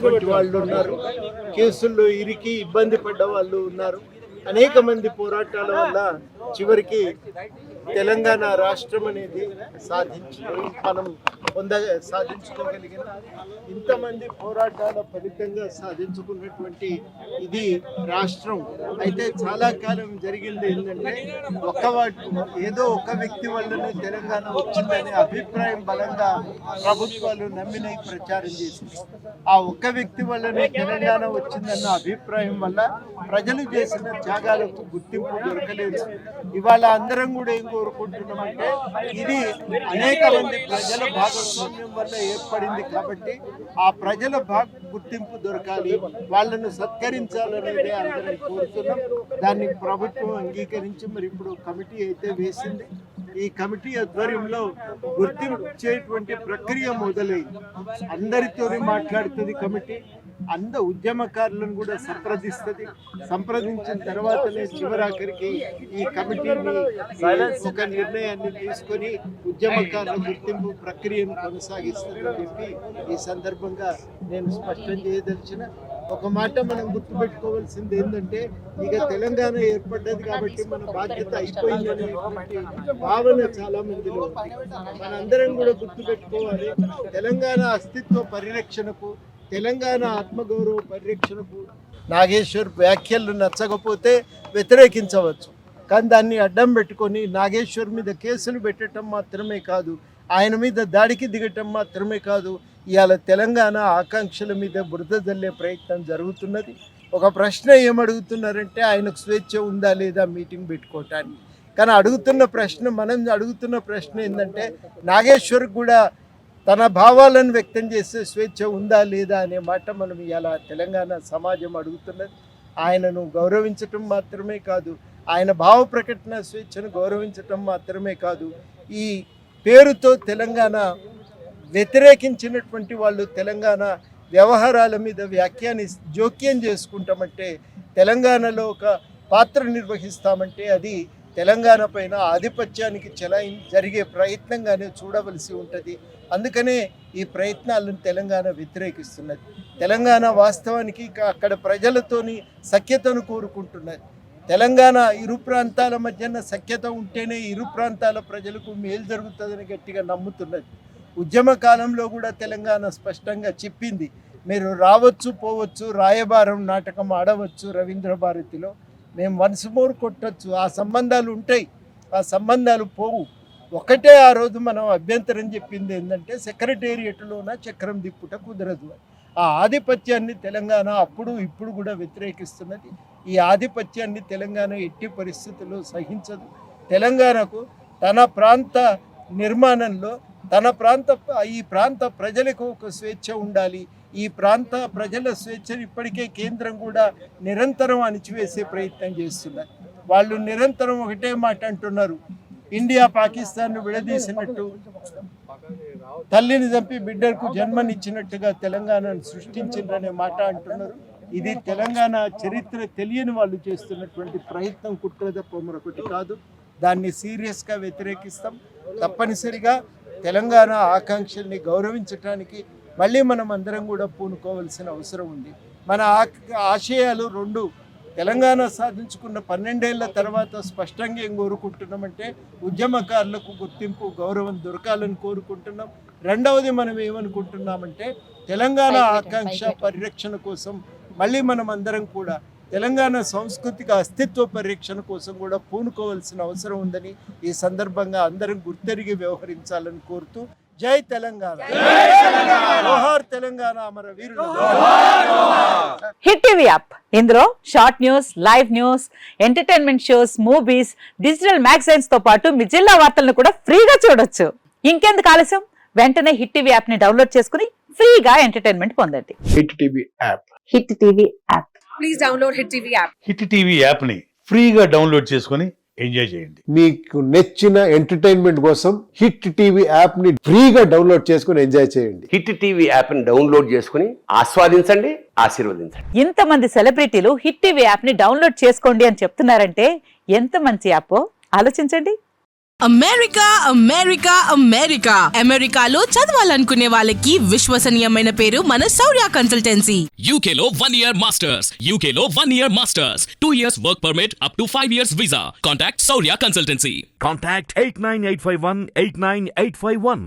ఉన్నటువంటి వాళ్ళు ఉన్నారు, కేసుల్లో ఇరికి ఇబ్బంది పడ్డ వాళ్ళు ఉన్నారు. అనేక మంది పోరాటాల వల్ల చివరికి తెలంగాణ రాష్ట్రం అనేది మనం సాధించుకోగలిగిన ఇంతమంది పోరాటాల ఫలితంగా సాధించుకున్నటువంటి ఇది రాష్ట్రం. అయితే చాలా కాలం జరిగింది ఏంటంటే ఏదో ఒక వ్యక్తి వల్లనే తెలంగాణ వచ్చిందనే అభిప్రాయం బలంగా ప్రభుత్వాలు నమ్మినవి ప్రచారం చేసింది. ఆ ఒక్క వ్యక్తి వల్లనే తెలంగాణ వచ్చిందన్న అభిప్రాయం వల్ల ప్రజలు చేసిన త్యాగాలకు గుర్తింపు దొరకలేదు. ఇవాళ అందరం కూడా ఏం కోరుకుంటున్నామంటే ఇది అనేక మంది ప్రజల భాగస్వామ్యం వల్ల ఏర్పడింది కాబట్టి ఆ ప్రజల గుర్తింపు దొరకాలి, వాళ్ళను సత్కరించాలనేది అందరం కోరుతున్నాం. దాన్ని ప్రభుత్వం అంగీకరించి మరి ఇప్పుడు కమిటీ అయితే వేసింది. ఈ కమిటీ ఆధ్వర్యంలో గుర్తించేటువంటి ప్రక్రియ మొదలైంది. అందరితో మాట్లాడుతుంది కమిటీ, ఉద్యమకారులను కూడా సంప్రదిస్తుంది. సంప్రదించిన తర్వాతనే చివరాఖరికి ఈ కమిటీని ఒక నిర్ణయాన్ని తీసుకొని ఉద్యమకారుల గుర్తింపు ప్రక్రియను కొనసాగిస్తుందని చెప్పి ఈ సందర్భంగా నేను స్పష్టం చేయదలిచిన ఒక మాట మనం గుర్తుపెట్టుకోవాల్సింది ఏంటంటే ఇక తెలంగాణ ఏర్పడ్డది కాబట్టి మన బాధ్యత అయిపోయిందనేటువంటి భావన చాలా మందిలో ఉంది. మనందరం కూడా గుర్తుపెట్టుకోవాలి, తెలంగాణ అస్తిత్వ పరిరక్షణకు, తెలంగాణ ఆత్మగౌరవ పరిరక్షణకు నాగేశ్వర్ వ్యాఖ్యలు నచ్చకపోతే వ్యతిరేకించవచ్చు, కానీ దాన్ని అడ్డం పెట్టుకొని నాగేశ్వర్ మీద కేసులు పెట్టడం మాత్రమే కాదు, ఆయన మీద దాడికి దిగటం మాత్రమే కాదు, ఇవాళ తెలంగాణ ఆకాంక్షల మీద బురద జల్లే ప్రయత్నం జరుగుతున్నది. ఒక ప్రశ్న ఏమడుగుతున్నారంటే ఆయనకు స్వేచ్ఛ ఉందా లేదా మీటింగ్ పెట్టుకోవటానికి, కానీ మనం అడుగుతున్న ప్రశ్న ఏంటంటే నాగేశ్వర్ కూడా తన భావాలను వ్యక్తం చేసే స్వేచ్ఛ ఉందా లేదా అనే మాట మనం ఇవాళ తెలంగాణ సమాజం అడుగుతున్నది. ఆయనను గౌరవించటం మాత్రమే కాదు, ఆయన భావ ప్రకటన స్వేచ్ఛను గౌరవించటం మాత్రమే కాదు, ఈ పేరుతో తెలంగాణ వ్యతిరేకించినటువంటి వాళ్ళు తెలంగాణ వ్యవహారాల మీద జోక్యం చేసుకుంటామంటే, తెలంగాణలో ఒక పాత్ర నిర్వహిస్తామంటే అది తెలంగాణ పైన ఆధిపత్యానికి జరిగే ప్రయత్నంగానే చూడవలసి ఉంటుంది. అందుకనే ఈ ప్రయత్నాలను తెలంగాణ వ్యతిరేకిస్తున్నది. తెలంగాణ వాస్తవానికి అక్కడ ప్రజలతోని సఖ్యతను కోరుకుంటున్నది. తెలంగాణ ఇరు ప్రాంతాల మధ్యన సఖ్యత ఉంటేనే ఇరు ప్రాంతాల ప్రజలకు మేలు జరుగుతుందని గట్టిగా నమ్ముతున్నది. ఉద్యమ కాలంలో కూడా తెలంగాణ స్పష్టంగా చెప్పింది, మీరు రావచ్చు పోవచ్చు, రాయబారం నాటకం ఆడవచ్చు రవీంద్ర భారతిలో, మేము వన్స్ మోర్ కొట్టచ్చు, ఆ సంబంధాలు ఉంటాయి, ఆ సంబంధాలు పోవు. ఒకటే ఆ రోజు మనం అభ్యంతరం చెప్పింది ఏంటంటే సెక్రటేరియట్లోన చక్రం దిప్పుట కుదరదు. ఆ ఆధిపత్యాన్ని తెలంగాణ అప్పుడు ఇప్పుడు కూడా వ్యతిరేకిస్తున్నది. ఈ ఆధిపత్యాన్ని తెలంగాణ ఎట్టి పరిస్థితుల్లో సహించదు. తెలంగాణకు తన ప్రాంత నిర్మాణంలో ఈ ప్రాంత ప్రజలకు ఒక స్వేచ్ఛ ఉండాలి. ఈ ప్రాంత ప్రజల స్వేచ్ఛను ఇప్పటికే కేంద్రం కూడా నిరంతరం అణిచివేసే ప్రయత్నం చేస్తున్నారు. వాళ్ళు నిరంతరం ఒకటే మాట అంటున్నారు, ఇండియా పాకిస్తాన్ను విడదీసినట్టు, తల్లిని చంపి బిడ్డకు జన్మనిచ్చినట్టుగా తెలంగాణను సృష్టించిందనే మాట అంటున్నారు. ఇది తెలంగాణ చరిత్ర తెలియని వాళ్ళు చేస్తున్నటువంటి ప్రయత్నం, కుట్ర తప్ప మరొకటి కాదు. దాన్ని సీరియస్గా వ్యతిరేకిస్తాం. తప్పనిసరిగా తెలంగాణ ఆకాంక్షల్ని గౌరవించడానికి మళ్ళీ మనం అందరం కూడా పూనుకోవాల్సిన అవసరం ఉంది. మన ఆశయాలు రెండు. తెలంగాణ సాధించుకున్న 12 ఏళ్ల తర్వాత స్పష్టంగా ఏం కోరుకుంటున్నామంటే ఉద్యమకారులకు గుర్తింపు, గౌరవం దొరకాలని కోరుకుంటున్నాం. రెండవది మనం ఏమనుకుంటున్నామంటే తెలంగాణ ఆకాంక్ష పరిరక్షణ కోసం మళ్ళీ మనం అందరం కూడా తెలంగాణ సాంస్కృతిక అస్తిత్వ పరిరక్షణ కోసం కూడా పూనుకోవాల్సిన అవసరం ఉందని ఈ సందర్భంగా అందరం గుర్తెరిగి వ్యవహరించాలని కోరుతూ జై తెలంగాణ, జోహార్ తెలంగాణ అమర వీరులు. హిట్ టీవీ యాప్, ఇందులో short news, live news, entertainment shows, movies, digital magazines తో పాటు మీ జిల్లా వార్తలను కూడా ఫ్రీగా చూడొచ్చు. ఇంకెందుకు ఆలస్యం, వెంటనే హిట్ టీవీ యాప్ ని డౌన్లోడ్ చేసుకుని ఫ్రీగా ఎంటర్టైన్మెంట్ పొందండి. Hit TV app, hit TV app, please download hit TV app. Hit TV app ని ఫ్రీగా డౌన్లోడ్ చేసుకుని ఎంజాయ్ చేయండి. మీకు నచ్చిన ఎంటర్టైన్మెంట్ కోసం హిట్ టీవీ యాప్ ని ఫ్రీగా డౌన్లోడ్ చేసుకుని ఎంజాయ్ చేయండి. హిట్ టీవీ యాప్ ని డౌన్లోడ్ చేసుకుని ఆస్వాదించండి, ఆశీర్వదించండి. ఇంతమంది సెలబ్రిటీలు హిట్ టీవీ యాప్ ని డౌన్లోడ్ చేసుకోండి అని చెప్తున్నారంటే ఎంత మంచి యాప్ ఆలోచించండి. అమెరికా అమెరికా అమెరికా అమెరికాలో చదవాలనుకునే వాళ్ళకి విశ్వసనీయమైన పేరు మన శౌర్య consultancy. UK Law 1 Year Masters. UK Law 1 Year Masters. 2 years work permit up to 5 years visa. Contact Saurya Consultancy. Contact 89851 89851.